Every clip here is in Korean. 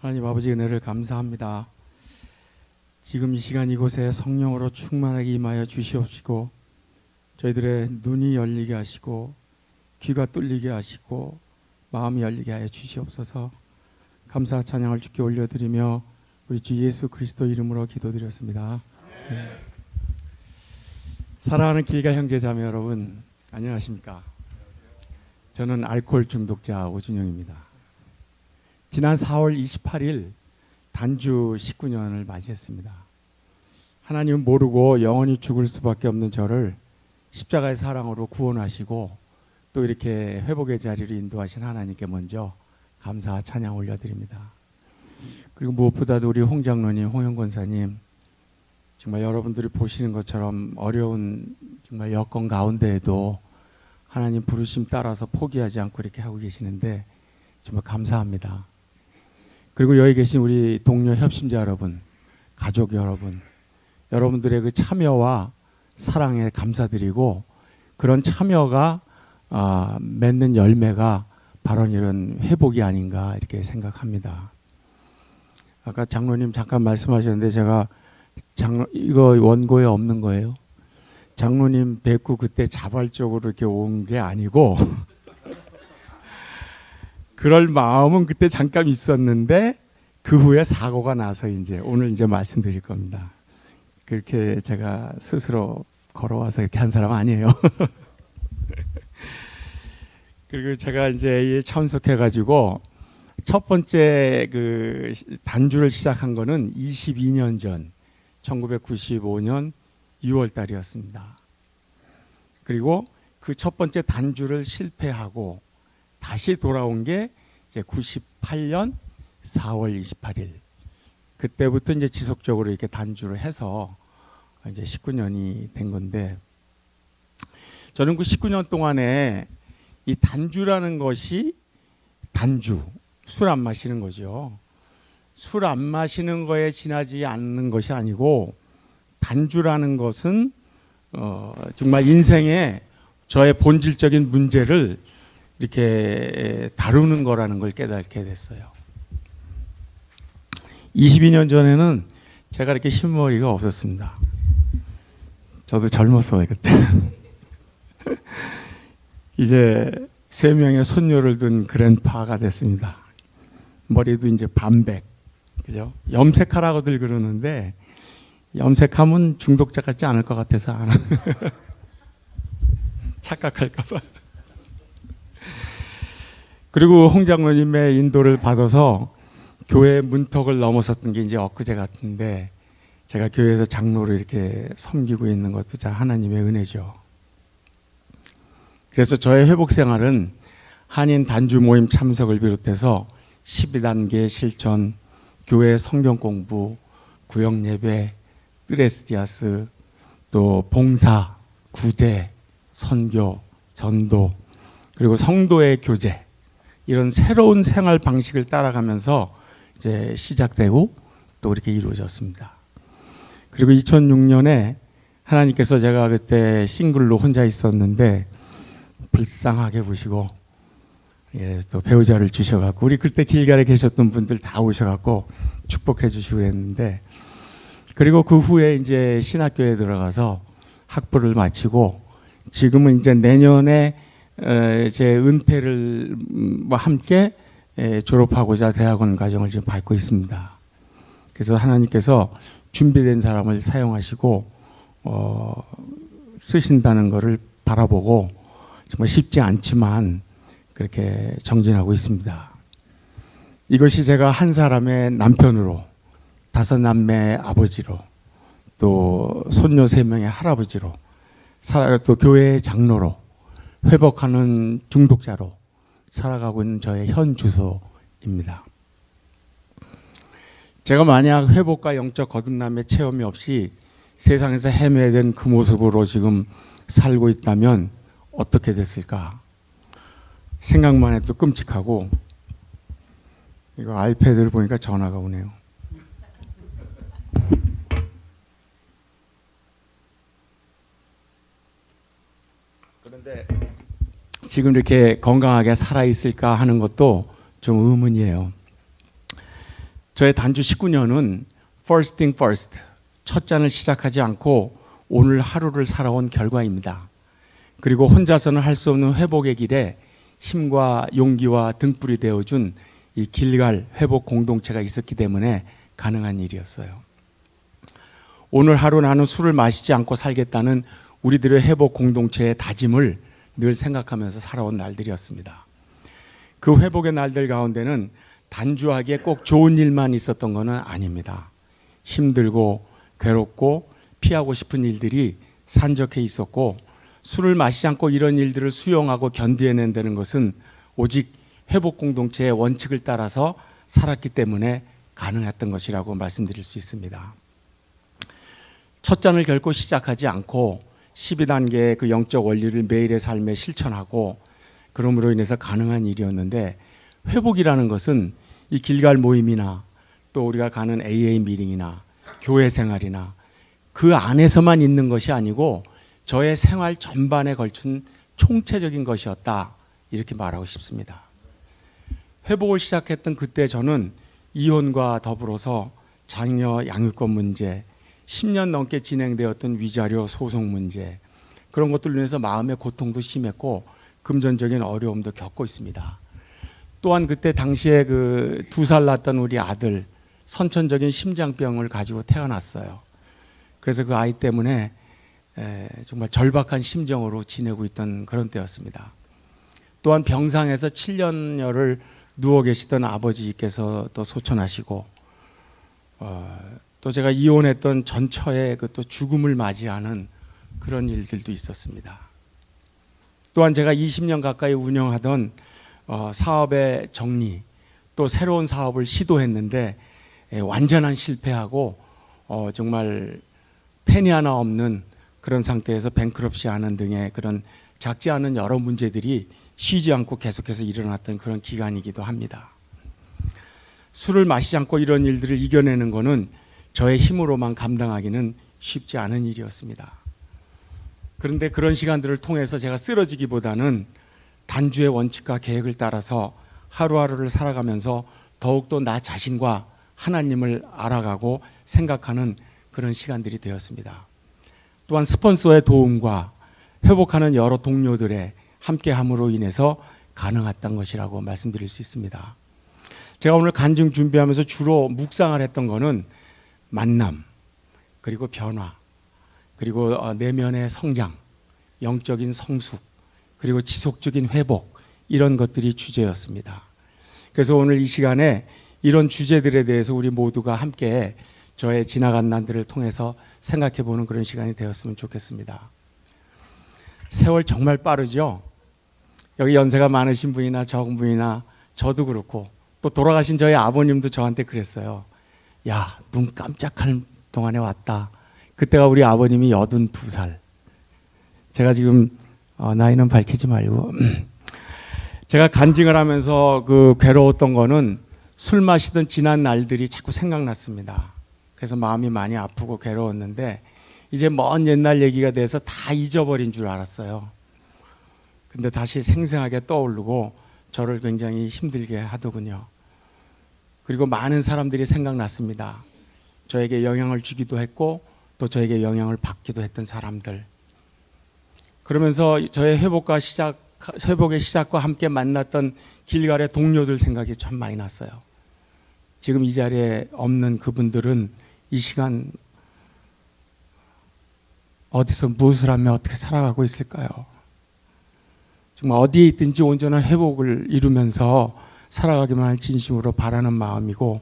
하나님 아버지 은혜를 감사합니다. 지금 이 시간 이곳에 성령으로 충만하게 임하여 주시옵시고 저희들의 눈이 열리게 하시고 귀가 뚫리게 하시고 마음이 열리게 하여 주시옵소서. 감사 찬양을 주께 올려드리며 우리 주 예수 그리스도 이름으로 기도드렸습니다. 네. 사랑하는 길가 형제자매 여러분, 안녕하십니까? 저는 알코올 중독자 오준영입니다. 지난 4월 28일 단주 19년을 맞이했습니다. 하나님은 모르고 영원히 죽을 수밖에 없는 저를 십자가의 사랑으로 구원하시고 또 이렇게 회복의 자리로 인도하신 하나님께 먼저 감사 찬양 올려드립니다. 그리고 무엇보다도 우리 홍 장로님, 홍영 권사님, 정말 여러분들이 보시는 것처럼 어려운 정말 여건 가운데에도 하나님 부르심 따라서 포기하지 않고 이렇게 하고 계시는데 정말 감사합니다. 그리고 여기 계신 우리 동료 협심자 여러분, 가족 여러분, 여러분들의 그 참여와 사랑에 감사드리고 그런 참여가 맺는 열매가 바로 이런 회복이 아닌가 이렇게 생각합니다. 아까 장로님 잠깐 말씀하셨는데 제가 이거 원고에 없는 거예요. 장로님 뵙고 그때 자발적으로 이렇게 온 게 아니고 그럴 마음은 그때 잠깐 있었는데 그 후에 사고가 나서 이제 오늘 이제 말씀드릴 겁니다. 그렇게 제가 스스로 걸어와서 이렇게 한 사람 아니에요. 그리고 제가 이제 참석해가지고 첫 번째 그 단주를 시작한 거는 22년 전 1995년 6월 달이었습니다. 그리고 그 첫 번째 단주를 실패하고 다시 돌아온 게 이제 98년 4월 28일. 그때부터 이제 지속적으로 이렇게 단주를 해서 이제 19년이 된 건데 저는 그 19년 동안에 이 단주라는 것이 단주, 술 안 마시는 거죠. 술 안 마시는 거에 지나지 않는 것이 아니고 단주라는 것은 정말 인생의 저의 본질적인 문제를 이렇게 다루는 거라는 걸 깨닫게 됐어요. 22년 전에는 제가 이렇게 흰머리가 없었습니다. 저도 젊었어요 그때. 이제 3명의 손녀를 둔 그랜파가 됐습니다. 머리도 이제 반백, 그죠? 염색하라고들 그러는데 염색하면 중독자 같지 않을 것 같아서 안 착각할까봐. 그리고 홍 장로님의 인도를 받아서 교회 문턱을 넘어섰던 게 이제 엊그제 같은데 제가 교회에서 장로로 이렇게 섬기고 있는 것도 다 하나님의 은혜죠. 그래서 저의 회복 생활은 한인 단주 모임 참석을 비롯해서 12단계 실천, 교회 성경 공부, 구역 예배, 뜨레스디아스, 또 봉사, 구제, 선교, 전도, 그리고 성도의 교제 이런 새로운 생활 방식을 따라가면서 이제 시작되고 또 이렇게 이루어졌습니다. 그리고 2006년에 하나님께서 제가 그때 싱글로 혼자 있었는데 불쌍하게 보시고 또 배우자를 주셔갖고 우리 그때 길가에 계셨던 분들 다 오셔갖고 축복해 주시고 그랬는데 그리고 그 후에 이제 신학교에 들어가서 학부를 마치고 지금은 이제 내년에 제 은퇴를 함께 졸업하고자 대학원 과정을 지금 밟고 있습니다. 그래서 하나님께서 준비된 사람을 사용하시고 쓰신다는 것을 바라보고 정말 쉽지 않지만 그렇게 정진하고 있습니다. 이것이 제가 한 사람의 남편으로 5남매의 아버지로 또 손녀 3명의 할아버지로 또 교회의 장로로 회복하는 중독자로 살아가고 있는 저의 현 주소입니다. 제가 만약 회복과 영적 거듭남의 체험이 없이 세상에서 헤매된 그 모습으로 지금 살고 있다면 어떻게 됐을까? 생각만 해도 끔찍하고 이거 아이패드를 보니까 전화가 오네요. 그런데 지금 이렇게 건강하게 살아있을까 하는 것도 좀 의문이에요. 저의 단주 19년은 first thing first, 첫 잔을 시작하지 않고 오늘 하루를 살아온 결과입니다. 그리고 혼자서는 할 수 없는 회복의 길에 힘과 용기와 등불이 되어준 이 길갈 회복 공동체가 있었기 때문에 가능한 일이었어요. 오늘 하루 나는 술을 마시지 않고 살겠다는 우리들의 회복 공동체의 다짐을 늘 생각하면서 살아온 날들이었습니다. 그 회복의 날들 가운데는 단주하게 꼭 좋은 일만 있었던 것은 아닙니다. 힘들고 괴롭고 피하고 싶은 일들이 산적해 있었고, 술을 마시지 않고 이런 일들을 수용하고 견뎌낸다는 것은 오직 회복 공동체의 원칙을 따라서 살았기 때문에 가능했던 것이라고 말씀드릴 수 있습니다. 첫 잔을 결코 시작하지 않고 12단계의 그 영적 원리를 매일의 삶에 실천하고, 그러므로 인해서 가능한 일이었는데, 회복이라는 것은 이 길갈 모임이나 또 우리가 가는 AA 미팅이나 교회 생활이나 그 안에서만 있는 것이 아니고 저의 생활 전반에 걸친 총체적인 것이었다, 이렇게 말하고 싶습니다. 회복을 시작했던 그때 저는 이혼과 더불어서 자녀 양육권 문제, 10년 넘게 진행되었던 위자료 소송 문제, 그런 것들로 인해서 마음의 고통도 심했고 금전적인 어려움도 겪고 있습니다. 또한 그때 당시에 그 2살 낳았던 우리 아들, 선천적인 심장병을 가지고 태어났어요. 그래서 그 아이 때문에 정말 절박한 심정으로 지내고 있던 그런 때였습니다. 또한 병상에서 7년여를 누워 계시던 아버지께서 또 소천하시고, 또 제가 이혼했던 전처의 그 또 죽음을 맞이하는 그런 일들도 있었습니다. 또한 제가 20년 가까이 운영하던 사업의 정리, 또 새로운 사업을 시도했는데 완전한 실패하고 정말 펜이 하나 없는 그런 상태에서 뱅크럽시 하는 등의 그런 작지 않은 여러 문제들이 쉬지 않고 계속해서 일어났던 그런 기간이기도 합니다. 술을 마시지 않고 이런 일들을 이겨내는 것은 저의 힘으로만 감당하기는 쉽지 않은 일이었습니다. 그런데 그런 시간들을 통해서 제가 쓰러지기보다는 단주의 원칙과 계획을 따라서 하루하루를 살아가면서 더욱더 나 자신과 하나님을 알아가고 생각하는 그런 시간들이 되었습니다. 또한 스폰서의 도움과 회복하는 여러 동료들의 함께함으로 인해서 가능했던 것이라고 말씀드릴 수 있습니다. 제가 오늘 간증 준비하면서 주로 묵상을 했던 것은 만남, 그리고 변화, 그리고 내면의 성장, 영적인 성숙, 그리고 지속적인 회복, 이런 것들이 주제였습니다. 그래서 오늘 이 시간에 이런 주제들에 대해서 우리 모두가 함께 저의 지나간 날들을 통해서 생각해보는 그런 시간이 되었으면 좋겠습니다. 세월 정말 빠르죠? 여기 연세가 많으신 분이나 적은 분이나 저도 그렇고 또 돌아가신 저희 아버님도 저한테 그랬어요. 야, 눈 깜짝할 동안에 왔다. 그때가 우리 아버님이 82살. 제가 지금 나이는 밝히지 말고 제가 간증을 하면서 그 괴로웠던 거는 술 마시던 지난 날들이 자꾸 생각났습니다. 그래서 마음이 많이 아프고 괴로웠는데 이제 먼 옛날 얘기가 돼서 다 잊어버린 줄 알았어요. 근데 다시 생생하게 떠오르고 저를 굉장히 힘들게 하더군요. 그리고 많은 사람들이 생각났습니다. 저에게 영향을 주기도 했고 또 저에게 영향을 받기도 했던 사람들. 그러면서 저의 회복의 시작과 함께 만났던 길갈의 동료들 생각이 참 많이 났어요. 지금 이 자리에 없는 그분들은 이 시간 어디서 무엇을 하며 어떻게 살아가고 있을까요? 정말 어디에 있든지 온전한 회복을 이루면서 살아가기만 할 진심으로 바라는 마음이고,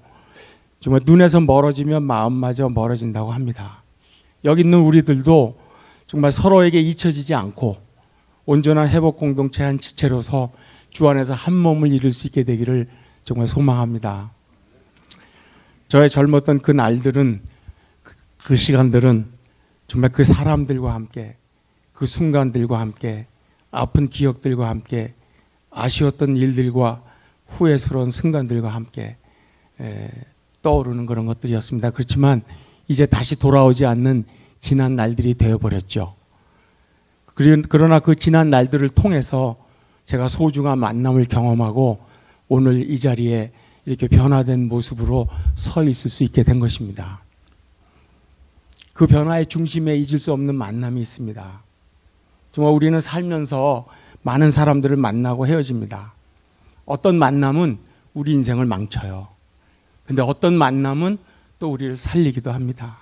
정말 눈에서 멀어지면 마음마저 멀어진다고 합니다. 여기 있는 우리들도 정말 서로에게 잊혀지지 않고 온전한 회복 공동체 한 지체로서 주 안에서 한 몸을 이룰 수 있게 되기를 정말 소망합니다. 저의 젊었던 그 날들은, 그 시간들은 정말 그 사람들과 함께, 그 순간들과 함께, 아픈 기억들과 함께, 아쉬웠던 일들과 후회스러운 순간들과 함께 떠오르는 그런 것들이었습니다. 그렇지만 이제 다시 돌아오지 않는 지난 날들이 되어버렸죠. 그러나 그 지난 날들을 통해서 제가 소중한 만남을 경험하고 오늘 이 자리에 이렇게 변화된 모습으로 서 있을 수 있게 된 것입니다. 그 변화의 중심에 잊을 수 없는 만남이 있습니다. 정말 우리는 살면서 많은 사람들을 만나고 헤어집니다. 어떤 만남은 우리 인생을 망쳐요. 근데 어떤 만남은 또 우리를 살리기도 합니다.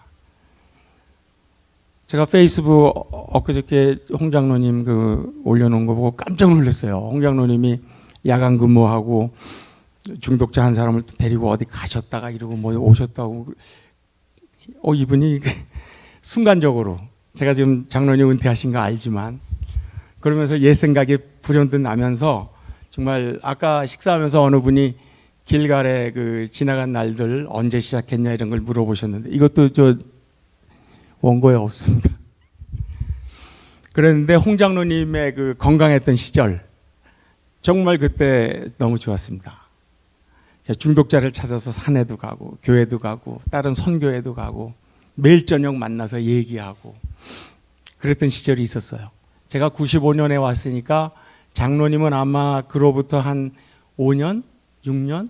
제가 페이스북 엊그저께 홍 장로님 올려놓은 거 보고 깜짝 놀랐어요. 홍 장로님이 야간 근무하고 중독자 한 사람을 데리고 어디 가셨다가 이러고 뭐 오셨다고. 이분이 순간적으로, 제가 지금 장로님 은퇴하신 거 알지만 그러면서 옛 생각이 불현듯 나면서, 정말 아까 식사하면서 어느 분이 길가에 지나간 날들 언제 시작했냐 이런 걸 물어보셨는데, 이것도 저 원고에 없습니다. 그랬는데 홍 장로님의 건강했던 시절, 정말 그때 너무 좋았습니다. 중독자를 찾아서 산에도 가고 교회도 가고 다른 선교회도 가고 매일 저녁 만나서 얘기하고 그랬던 시절이 있었어요. 제가 95년에 왔으니까 장로님은 아마 그로부터 한 5년, 6년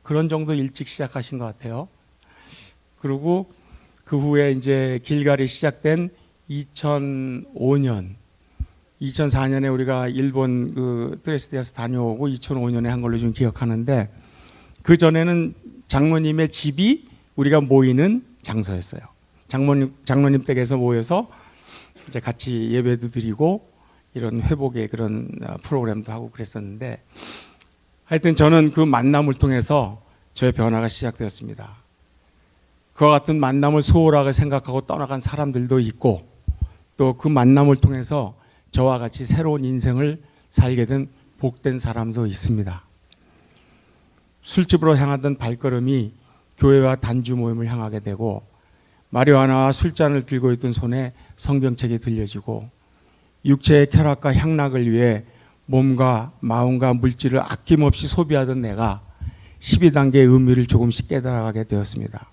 그런 정도 일찍 시작하신 것 같아요. 그리고 그 후에 이제 길갈이 시작된 2005년, 2004년에 우리가 일본 드레스데에서 다녀오고 2005년에 한 걸로 좀 기억하는데, 그 전에는 장로님의 집이 우리가 모이는 장소였어요. 장로님 댁에서 모여서 이제 같이 예배도 드리고 이런 회복의 그런 프로그램도 하고 그랬었는데, 하여튼 저는 그 만남을 통해서 저의 변화가 시작되었습니다. 그와 같은 만남을 소홀하게 생각하고 떠나간 사람들도 있고, 또 그 만남을 통해서 저와 같이 새로운 인생을 살게 된 복된 사람도 있습니다. 술집으로 향하던 발걸음이 교회와 단주 모임을 향하게 되고, 마리화나와 술잔을 들고 있던 손에 성경책이 들려지고, 육체의 쾌락과 향락을 위해 몸과 마음과 물질을 아낌없이 소비하던 내가 12단계의 의미를 조금씩 깨달아가게 되었습니다.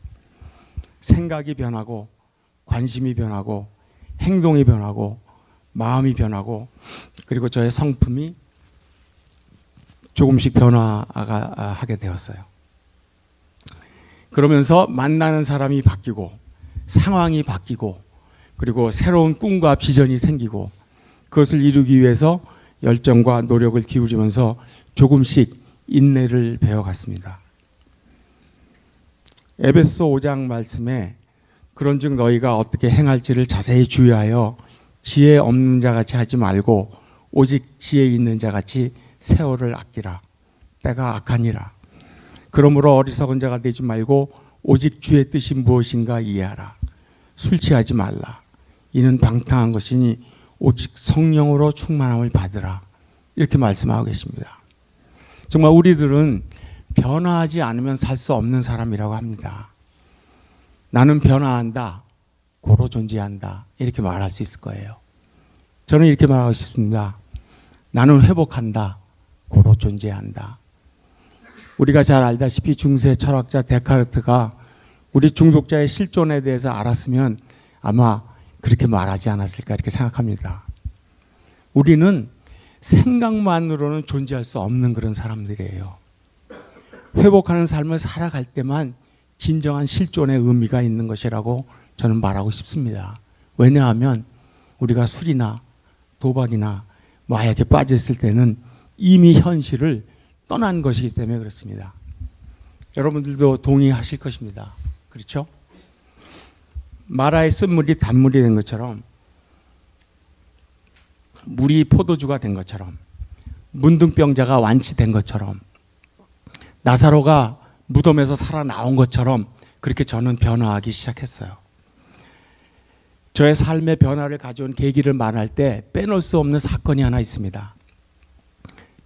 생각이 변하고 관심이 변하고 행동이 변하고 마음이 변하고, 그리고 저의 성품이 조금씩 변화하게 되었어요. 그러면서 만나는 사람이 바뀌고 상황이 바뀌고, 그리고 새로운 꿈과 비전이 생기고, 그것을 이루기 위해서 열정과 노력을 기울이면서 조금씩 인내를 배워갔습니다. 에베소 5장 말씀에 그런즉 너희가 어떻게 행할지를 자세히 주의하여 지혜 없는 자같이 하지 말고 오직 지혜 있는 자같이 세월을 아끼라. 때가 악하니라. 그러므로 어리석은 자가 되지 말고 오직 주의 뜻이 무엇인가 이해하라. 술 취하지 말라. 이는 방탕한 것이니 오직 성령으로 충만함을 받으라. 이렇게 말씀하고 계십니다. 정말 우리들은 변화하지 않으면 살 수 없는 사람이라고 합니다. 나는 변화한다, 고로 존재한다, 이렇게 말할 수 있을 거예요. 저는 이렇게 말하고 싶습니다. 나는 회복한다, 고로 존재한다. 우리가 잘 알다시피 중세 철학자 데카르트가 우리 중독자의 실존에 대해서 알았으면 아마 그렇게 말하지 않았을까 이렇게 생각합니다. 우리는 생각만으로는 존재할 수 없는 그런 사람들이에요. 회복하는 삶을 살아갈 때만 진정한 실존의 의미가 있는 것이라고 저는 말하고 싶습니다. 왜냐하면 우리가 술이나 도박이나 마약에 빠졌을 때는 이미 현실을 떠난 것이기 때문에 그렇습니다. 여러분들도 동의하실 것입니다. 그렇죠? 마라의 쓴물이 단물이 된 것처럼, 물이 포도주가 된 것처럼, 문둥병자가 완치된 것처럼, 나사로가 무덤에서 살아나온 것처럼 그렇게 저는 변화하기 시작했어요. 저의 삶의 변화를 가져온 계기를 말할 때 빼놓을 수 없는 사건이 하나 있습니다.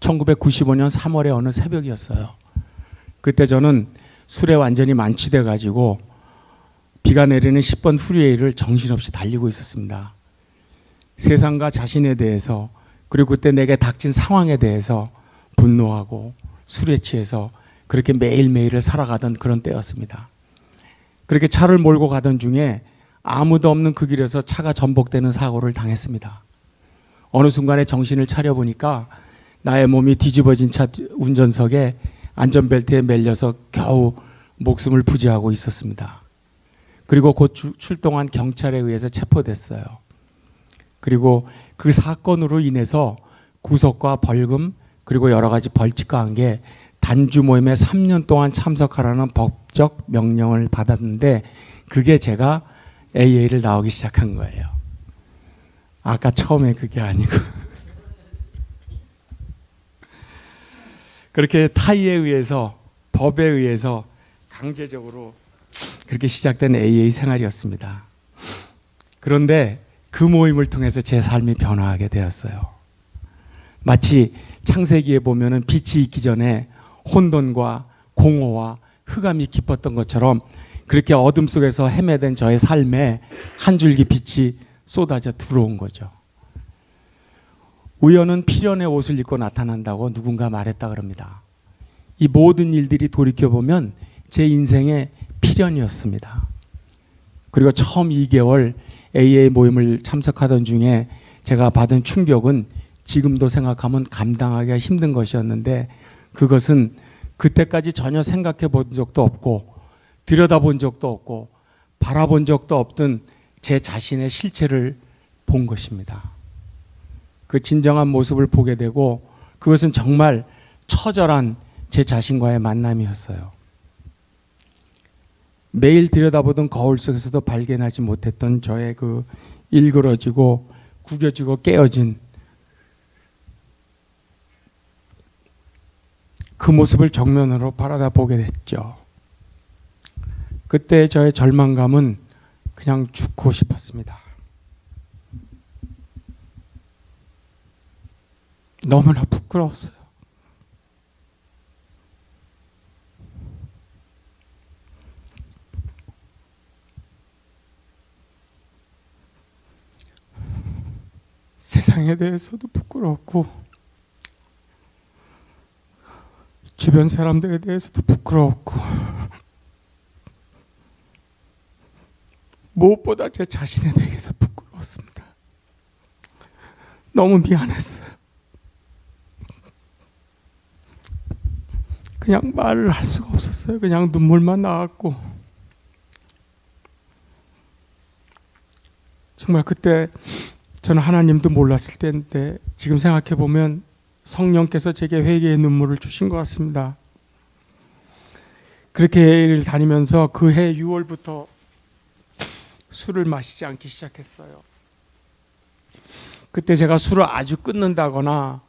1995년 3월의 어느 새벽이었어요. 그때 저는 술에 완전히 만취돼 가지고 비가 내리는 10번 프리웨이를 정신없이 달리고 있었습니다. 세상과 자신에 대해서, 그리고 그때 내게 닥친 상황에 대해서 분노하고 술에 취해서 그렇게 매일매일을 살아가던 그런 때였습니다. 그렇게 차를 몰고 가던 중에 아무도 없는 그 길에서 차가 전복되는 사고를 당했습니다. 어느 순간에 정신을 차려보니까 나의 몸이 뒤집어진 차 운전석에 안전벨트에 매려서 겨우 목숨을 부지하고 있었습니다. 그리고 곧 출동한 경찰에 의해서 체포됐어요. 그리고 그 사건으로 인해서 구속과 벌금 그리고 여러 가지 벌칙과 함께 단주 모임에 3년 동안 참석하라는 법적 명령을 받았는데 그게 제가 AA를 나오기 시작한 거예요. 아까 처음에 그게 아니고 그렇게 타의에 의해서 법에 의해서 강제적으로 그렇게 시작된 AA 생활이었습니다. 그런데 그 모임을 통해서 제 삶이 변화하게 되었어요. 마치 창세기에 보면은 빛이 있기 전에 혼돈과 공허와 흑암이 깊었던 것처럼 그렇게 어둠 속에서 헤매된 저의 삶에 한 줄기 빛이 쏟아져 들어온 거죠. 우연은 필연의 옷을 입고 나타난다고 누군가 말했다 그럽니다. 이 모든 일들이 돌이켜보면 제 인생의 필연이었습니다. 그리고 처음 2개월 AA 모임을 참석하던 중에 제가 받은 충격은 지금도 생각하면 감당하기가 힘든 것이었는데 그것은 그때까지 전혀 생각해 본 적도 없고 들여다본 적도 없고 바라본 적도 없던 제 자신의 실체를 본 것입니다. 그 진정한 모습을 보게 되고 그것은 정말 처절한 제 자신과의 만남이었어요. 매일 들여다보던 거울 속에서도 발견하지 못했던 저의 그 일그러지고 구겨지고 깨어진 그 모습을 정면으로 바라다 보게 됐죠. 그때 저의 절망감은 그냥 죽고 싶었습니다. 너무나 부끄러웠어요. 세상에 대해서도 부끄러웠고 주변 사람들에 대해서도 부끄러웠고 무엇보다 제 자신에 대해서 부끄러웠습니다. 너무 미안했어요. 그냥 말을 할 수가 없었어요. 그냥 눈물만 나왔고 정말 그때 저는 하나님도 몰랐을 때인데 지금 생각해 보면 성령께서 제게 회개의 눈물을 주신 것 같습니다. 그렇게 해외를 다니면서 그 해 6월부터 술을 마시지 않기 시작했어요. 그때 제가 술을 아주 끊는다거나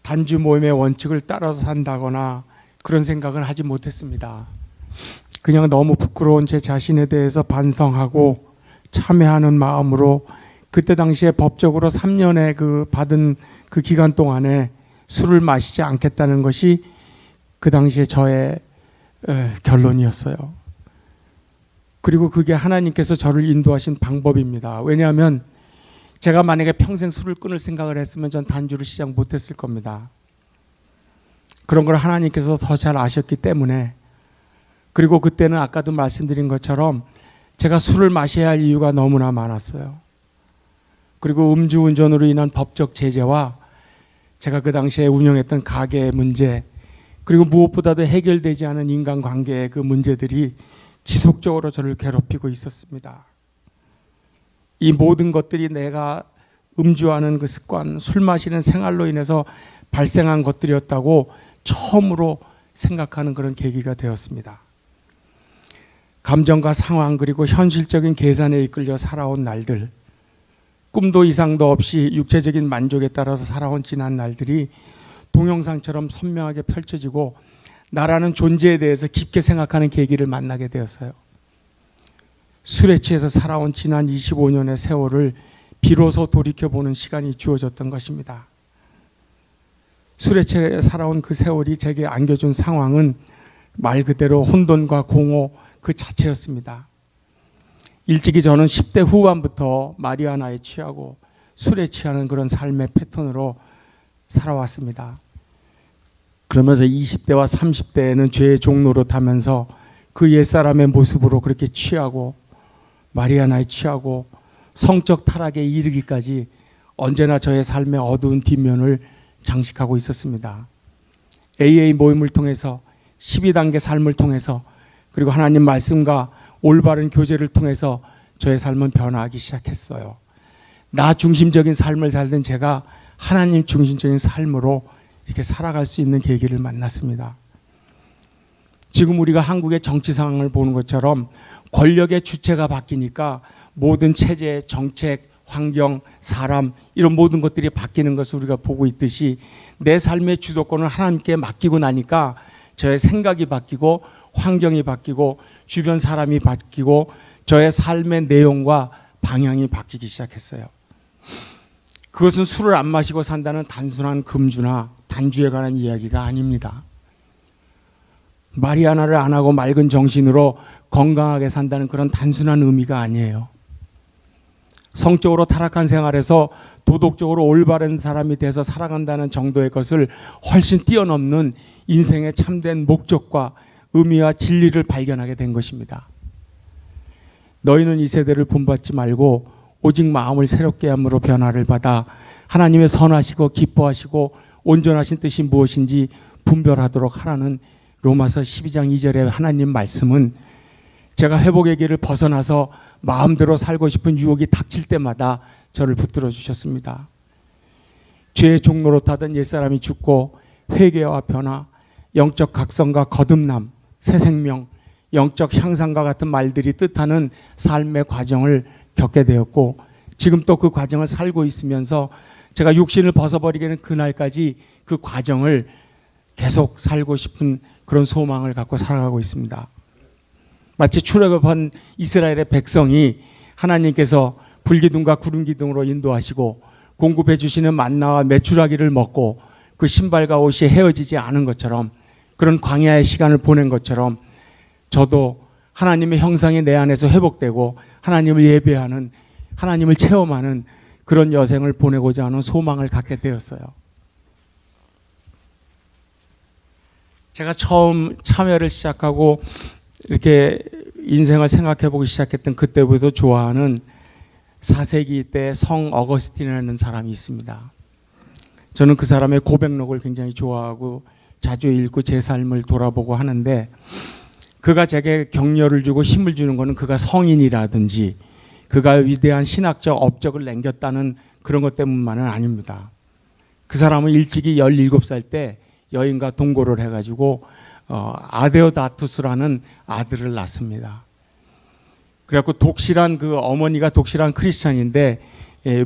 단주 모임의 원칙을 따라서 산다거나 그런 생각을 하지 못했습니다. 그냥 너무 부끄러운 제 자신에 대해서 반성하고 참회하는 마음으로 그때 당시에 법적으로 3년의 그 받은 그 기간 동안에 술을 마시지 않겠다는 것이 그 당시에 저의 결론이었어요. 그리고 그게 하나님께서 저를 인도하신 방법입니다. 왜냐하면 제가 만약에 평생 술을 끊을 생각을 했으면 전 단주를 시작 못했을 겁니다. 그런 걸 하나님께서 더 잘 아셨기 때문에 그리고 그때는 아까도 말씀드린 것처럼 제가 술을 마셔야 할 이유가 너무나 많았어요. 그리고 음주운전으로 인한 법적 제재와 제가 그 당시에 운영했던 가게의 문제 그리고 무엇보다도 해결되지 않은 인간관계의 그 문제들이 지속적으로 저를 괴롭히고 있었습니다. 이 모든 것들이 내가 음주하는 그 습관, 술 마시는 생활로 인해서 발생한 것들이었다고 처음으로 생각하는 그런 계기가 되었습니다. 감정과 상황 그리고 현실적인 계산에 이끌려 살아온 날들 꿈도 이상도 없이 육체적인 만족에 따라서 살아온 지난 날들이 동영상처럼 선명하게 펼쳐지고 나라는 존재에 대해서 깊게 생각하는 계기를 만나게 되었어요. 술에 취해서 살아온 지난 25년의 세월을 비로소 돌이켜보는 시간이 주어졌던 것입니다. 술에 취해 살아온 그 세월이 제게 안겨준 상황은 말 그대로 혼돈과 공허 그 자체였습니다. 일찍이 저는 10대 후반부터 마리아나에 취하고 술에 취하는 그런 삶의 패턴으로 살아왔습니다. 그러면서 20대와 30대에는 죄의 종로로 타면서 그 옛사람의 모습으로 그렇게 취하고 마리아나에 취하고 성적 타락에 이르기까지 언제나 저의 삶의 어두운 뒷면을 장식하고 있었습니다. AA 모임을 통해서 12단계 삶을 통해서 그리고 하나님 말씀과 올바른 교제를 통해서 저의 삶은 변화하기 시작했어요. 나 중심적인 삶을 살던 제가 하나님 중심적인 삶으로 이렇게 살아갈 수 있는 계기를 만났습니다. 지금 우리가 한국의 정치 상황을 보는 것처럼 권력의 주체가 바뀌니까 모든 체제, 정책, 환경, 사람 이런 모든 것들이 바뀌는 것을 우리가 보고 있듯이 내 삶의 주도권을 하나님께 맡기고 나니까 저의 생각이 바뀌고 환경이 바뀌고 주변 사람이 바뀌고 저의 삶의 내용과 방향이 바뀌기 시작했어요. 그것은 술을 안 마시고 산다는 단순한 금주나 단주에 관한 이야기가 아닙니다. 마리아나를 안 하고 맑은 정신으로 건강하게 산다는 그런 단순한 의미가 아니에요. 성적으로 타락한 생활에서 도덕적으로 올바른 사람이 돼서 살아간다는 정도의 것을 훨씬 뛰어넘는 인생의 참된 목적과 의미와 진리를 발견하게 된 것입니다. 너희는 이 세대를 본받지 말고 오직 마음을 새롭게 함으로 변화를 받아 하나님의 선하시고 기뻐하시고 온전하신 뜻이 무엇인지 분별하도록 하라는 로마서 12장 2절의 하나님 말씀은 제가 회복의 길을 벗어나서 마음대로 살고 싶은 유혹이 닥칠 때마다 저를 붙들어 주셨습니다. 죄의 종로로 타던 옛사람이 죽고 회개와 변화, 영적 각성과 거듭남, 새 생명, 영적 향상과 같은 말들이 뜻하는 삶의 과정을 겪게 되었고 지금 또 그 과정을 살고 있으면서 제가 육신을 벗어버리게 된 그날까지 그 과정을 계속 살고 싶은 그런 소망을 갖고 살아가고 있습니다. 마치 출애굽한 이스라엘의 백성이 하나님께서 불기둥과 구름기둥으로 인도하시고 공급해 주시는 만나와 메추라기를 먹고 그 신발과 옷이 헤어지지 않은 것처럼 그런 광야의 시간을 보낸 것처럼 저도 하나님의 형상이 내 안에서 회복되고 하나님을 예배하는 하나님을 체험하는 그런 여생을 보내고자 하는 소망을 갖게 되었어요. 제가 처음 참여를 시작하고 이렇게 인생을 생각해 보기 시작했던 그때부터 좋아하는 4세기 때 성 어거스틴이라는 사람이 있습니다. 저는 그 사람의 고백록을 굉장히 좋아하고 자주 읽고 제 삶을 돌아보고 하는데 그가 제게 격려를 주고 힘을 주는 것은 그가 성인이라든지 그가 위대한 신학적 업적을 남겼다는 그런 것 때문만은 아닙니다. 그 사람은 일찍이 17살 때 여인과 동거를 해가지고 아데오다투스라는 아들을 낳습니다. 그래갖고 독실한 그 어머니가 독실한 크리스찬인데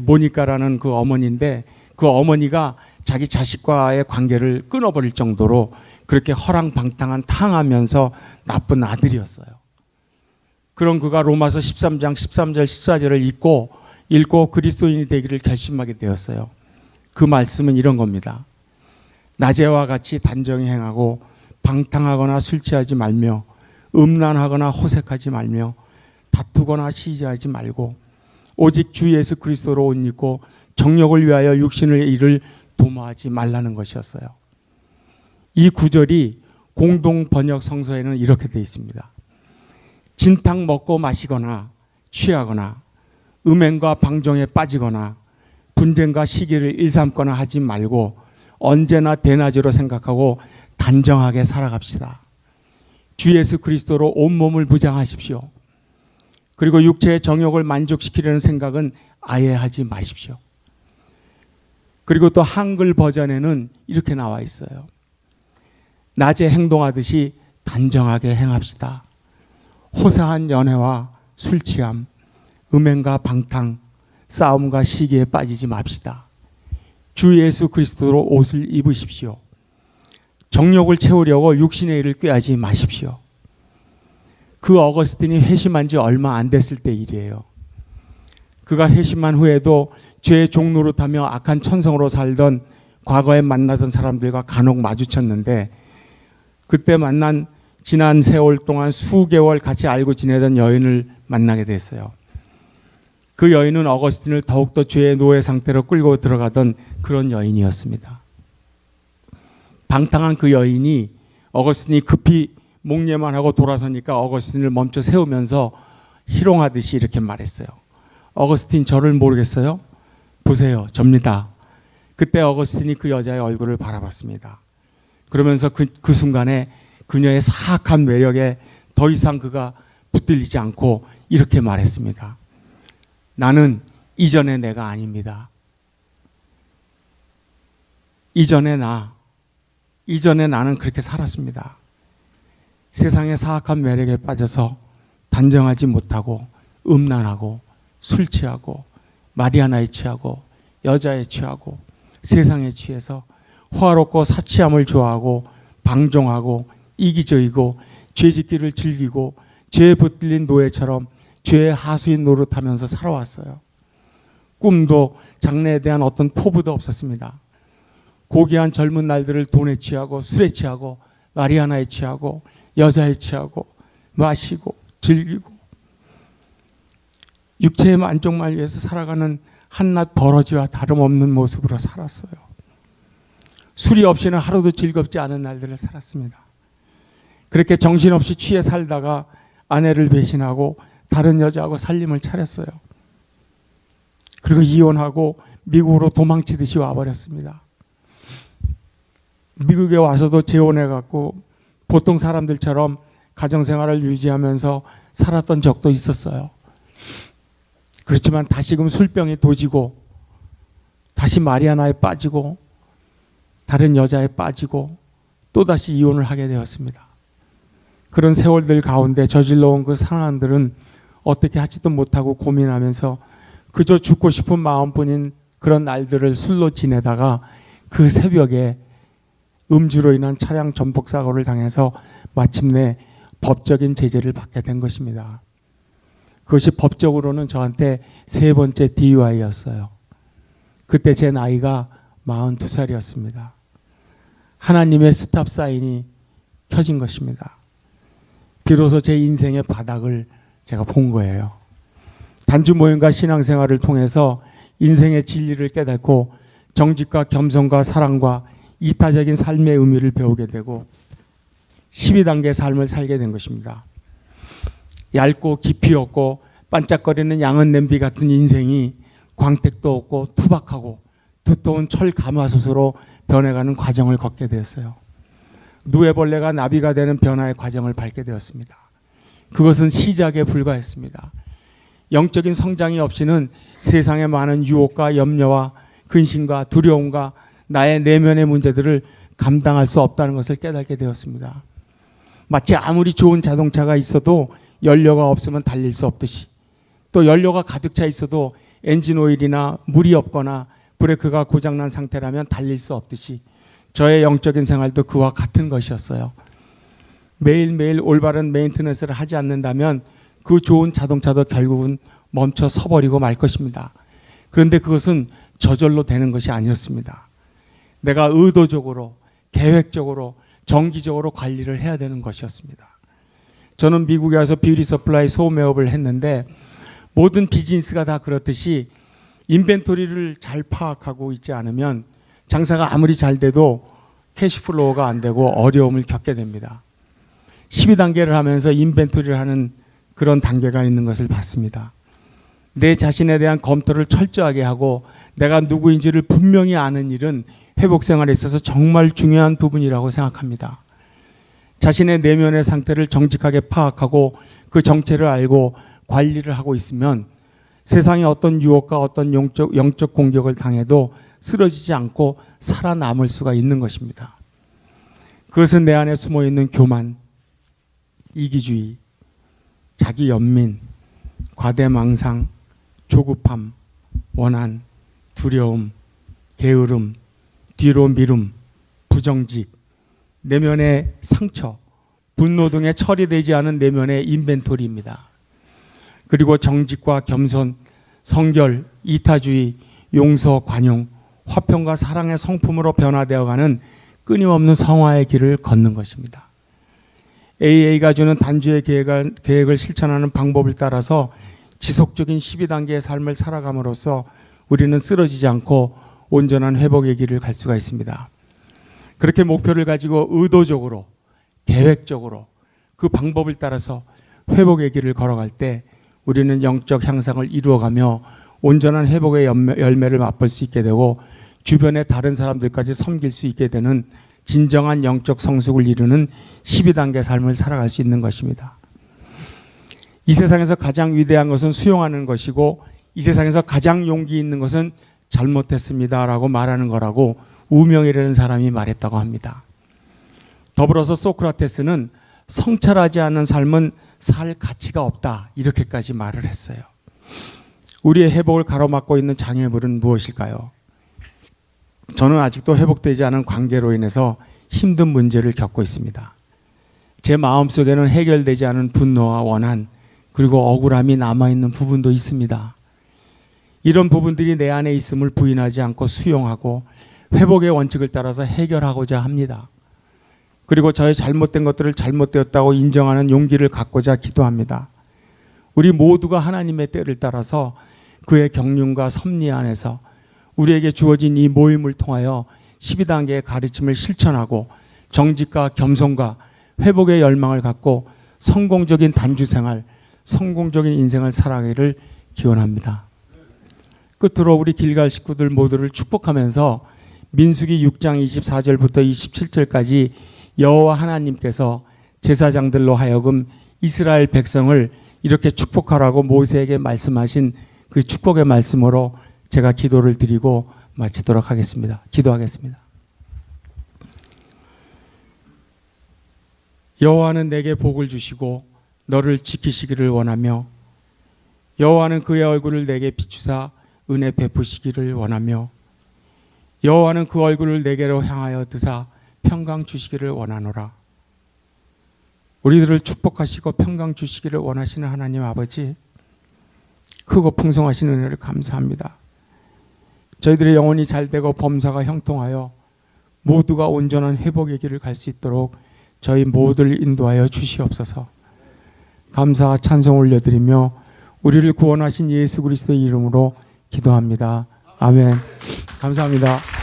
모니카라는 그 어머니인데 그 어머니가 자기 자식과의 관계를 끊어버릴 정도로 그렇게 허랑방탕한 탕하면서 나쁜 아들이었어요. 그런 그가 로마서 13장 13절 14절을 읽고 그리스도인이 되기를 결심하게 되었어요. 그 말씀은 이런 겁니다. 낮에와 같이 단정히 행하고 방탕하거나 술 취하지 말며 음란하거나 호색하지 말며 다투거나 시기하지 말고 오직 주 예수 그리스도로 옷 입고 정욕을 위하여 육신의 일을 도모하지 말라는 것이었어요. 이 구절이 공동 번역 성서에는 이렇게 되어 있습니다. 진탕 먹고 마시거나 취하거나 음행과 방종에 빠지거나 분쟁과 시기를 일삼거나 하지 말고 언제나 대낮으로 생각하고 단정하게 살아갑시다. 주 예수 그리스도로 온몸을 부장하십시오. 그리고 육체의 정욕을 만족시키려는 생각은 아예 하지 마십시오. 그리고 또 한글 버전에는 이렇게 나와 있어요. 낮에 행동하듯이 단정하게 행합시다. 호사한 연애와 술 취함, 음행과 방탕, 싸움과 시기에 빠지지 맙시다. 주 예수 그리스도로 옷을 입으십시오. 정욕을 채우려고 육신의 일을 꾀하지 마십시오. 그 어거스틴이 회심한 지 얼마 안 됐을 때 일이에요. 그가 회심한 후에도 죄의 종노릇하며 악한 천성으로 살던 과거에 만나던 사람들과 간혹 마주쳤는데 그때 만난 지난 세월 동안 수개월 같이 알고 지내던 여인을 만나게 됐어요. 그 여인은 어거스틴을 더욱더 죄의 노예 상태로 끌고 들어가던 그런 여인이었습니다. 방탕한 그 여인이 어거스틴이 급히 목례만 하고 돌아서니까 어거스틴을 멈춰 세우면서 희롱하듯이 이렇게 말했어요. 어거스틴 저를 모르겠어요? 보세요. 접니다. 그때 어거스틴이 그 여자의 얼굴을 바라봤습니다. 그러면서 그 순간에 그녀의 사악한 매력에 더 이상 그가 붙들리지 않고 이렇게 말했습니다. 나는 이전의 내가 아닙니다. 이전에 나는 그렇게 살았습니다. 세상의 사악한 매력에 빠져서 단정하지 못하고 음란하고 술 취하고 마리아나에 취하고 여자에 취하고 세상에 취해서 호화롭고 사치함을 좋아하고 방종하고 이기적이고 죄짓기를 즐기고 죄에 붙들린 노예처럼 죄의 하수인 노릇하면서 살아왔어요. 꿈도 장래에 대한 어떤 포부도 없었습니다. 고귀한 젊은 날들을 돈에 취하고 술에 취하고 마리아나에 취하고 여자에 취하고 마시고 즐기고 육체의 만족만 위해서 살아가는 한낱 버러지와 다름없는 모습으로 살았어요. 술이 없이는 하루도 즐겁지 않은 날들을 살았습니다. 그렇게 정신없이 취해 살다가 아내를 배신하고 다른 여자하고 살림을 차렸어요. 그리고 이혼하고 미국으로 도망치듯이 와버렸습니다. 미국에 와서도 재혼해갖고 보통 사람들처럼 가정생활을 유지하면서 살았던 적도 있었어요. 그렇지만 다시금 술병이 도지고 다시 마리아나에 빠지고 다른 여자에 빠지고 또다시 이혼을 하게 되었습니다. 그런 세월들 가운데 저질러온 그 상황들은 어떻게 하지도 못하고 고민하면서 그저 죽고 싶은 마음뿐인 그런 날들을 술로 지내다가 그 새벽에 음주로 인한 차량 전복 사고를 당해서 마침내 법적인 제재를 받게 된 것입니다. 그것이 법적으로는 저한테 3번째 DUI였어요. 그때 제 나이가 42살이었습니다. 하나님의 스탑 사인이 켜진 것입니다. 비로소 제 인생의 바닥을 제가 본 거예요. 단주 모임과 신앙생활을 통해서 인생의 진리를 깨닫고 정직과 겸손과 사랑과 이타적인 삶의 의미를 배우게 되고 12단계의 삶을 살게 된 것입니다. 얇고 깊이 없고 반짝거리는 양은 냄비 같은 인생이 광택도 없고 투박하고 두터운 철 가마솥으로 변해가는 과정을 걷게 되었어요. 누에벌레가 나비가 되는 변화의 과정을 밟게 되었습니다. 그것은 시작에 불과했습니다. 영적인 성장이 없이는 세상의 많은 유혹과 염려와 근심과 두려움과 나의 내면의 문제들을 감당할 수 없다는 것을 깨닫게 되었습니다. 마치 아무리 좋은 자동차가 있어도 연료가 없으면 달릴 수 없듯이, 또 연료가 가득 차 있어도 엔진 오일이나 물이 없거나 브레이크가 고장난 상태라면 달릴 수 없듯이 저의 영적인 생활도 그와 같은 것이었어요. 매일매일 올바른 메인테넌스를 하지 않는다면 그 좋은 자동차도 결국은 멈춰 서버리고 말 것입니다. 그런데 그것은 저절로 되는 것이 아니었습니다. 내가 의도적으로, 계획적으로, 정기적으로 관리를 해야 되는 것이었습니다. 저는 미국에 와서 뷰티 서플라이 소매업을 했는데 모든 비즈니스가 다 그렇듯이 인벤토리를 잘 파악하고 있지 않으면 장사가 아무리 잘 돼도 캐시플로우가 안 되고 어려움을 겪게 됩니다. 12단계를 하면서 인벤토리를 하는 그런 단계가 있는 것을 봤습니다. 내 자신에 대한 검토를 철저하게 하고 내가 누구인지를 분명히 아는 일은 회복생활에 있어서 정말 중요한 부분이라고 생각합니다. 자신의 내면의 상태를 정직하게 파악하고 그 정체를 알고 관리를 하고 있으면 세상에 어떤 유혹과 어떤 영적 공격을 당해도 쓰러지지 않고 살아남을 수가 있는 것입니다. 그것은 내 안에 숨어있는 교만, 이기주의, 자기 연민, 과대망상, 조급함, 원한, 두려움, 게으름, 뒤로 미룸, 부정직, 내면의 상처, 분노 등에 처리되지 않은 내면의 인벤토리입니다. 그리고 정직과 겸손, 성결, 이타주의, 용서, 관용, 화평과 사랑의 성품으로 변화되어가는 끊임없는 성화의 길을 걷는 것입니다. AA가 주는 단주의 계획을 실천하는 방법을 따라서 지속적인 12단계의 삶을 살아감으로써 우리는 쓰러지지 않고 온전한 회복의 길을 갈 수가 있습니다. 그렇게 목표를 가지고 의도적으로, 계획적으로 그 방법을 따라서 회복의 길을 걸어갈 때 우리는 영적 향상을 이루어가며 온전한 회복의 열매를 맛볼 수 있게 되고 주변의 다른 사람들까지 섬길 수 있게 되는 진정한 영적 성숙을 이루는 12단계 삶을 살아갈 수 있는 것입니다. 이 세상에서 가장 위대한 것은 수용하는 것이고 이 세상에서 가장 용기 있는 것은 잘못했습니다 라고 말하는 거라고 우명이라는 사람이 말했다고 합니다. 더불어서 소크라테스는 성찰하지 않는 삶은 살 가치가 없다 이렇게까지 말을 했어요. 우리의 회복을 가로막고 있는 장애물은 무엇일까요? 저는 아직도 회복되지 않은 관계로 인해서 힘든 문제를 겪고 있습니다. 제 마음속에는 해결되지 않은 분노와 원한 그리고 억울함이 남아있는 부분도 있습니다. 이런 부분들이 내 안에 있음을 부인하지 않고 수용하고 회복의 원칙을 따라서 해결하고자 합니다. 그리고 저의 잘못된 것들을 잘못되었다고 인정하는 용기를 갖고자 기도합니다. 우리 모두가 하나님의 때를 따라서 그의 경륜과 섭리 안에서 우리에게 주어진 이 모임을 통하여 12단계의 가르침을 실천하고 정직과 겸손과 회복의 열망을 갖고 성공적인 단주생활, 성공적인 인생을 살아가기를 기원합니다. 끝으로 우리 길갈 식구들 모두를 축복하면서 민수기 6장 24절부터 27절까지 여호와 하나님께서 제사장들로 하여금 이스라엘 백성을 이렇게 축복하라고 모세에게 말씀하신 그 축복의 말씀으로 제가 기도를 드리고 마치도록 하겠습니다. 기도하겠습니다. 여호와는 내게 복을 주시고 너를 지키시기를 원하며 여호와는 그의 얼굴을 내게 비추사 은혜 베푸시기를 원하며 여호와는 그 얼굴을 내게로 향하여 드사 평강 주시기를 원하노라. 우리들을 축복하시고 평강 주시기를 원하시는 하나님 아버지, 크고 풍성하신 은혜를 감사합니다. 저희들의 영혼이 잘되고 범사가 형통하여 모두가 온전한 회복의 길을 갈 수 있도록 저희 모두를 인도하여 주시옵소서. 감사와 찬송 올려드리며 우리를 구원하신 예수 그리스도의 이름으로 기도합니다. 아멘. 감사합니다.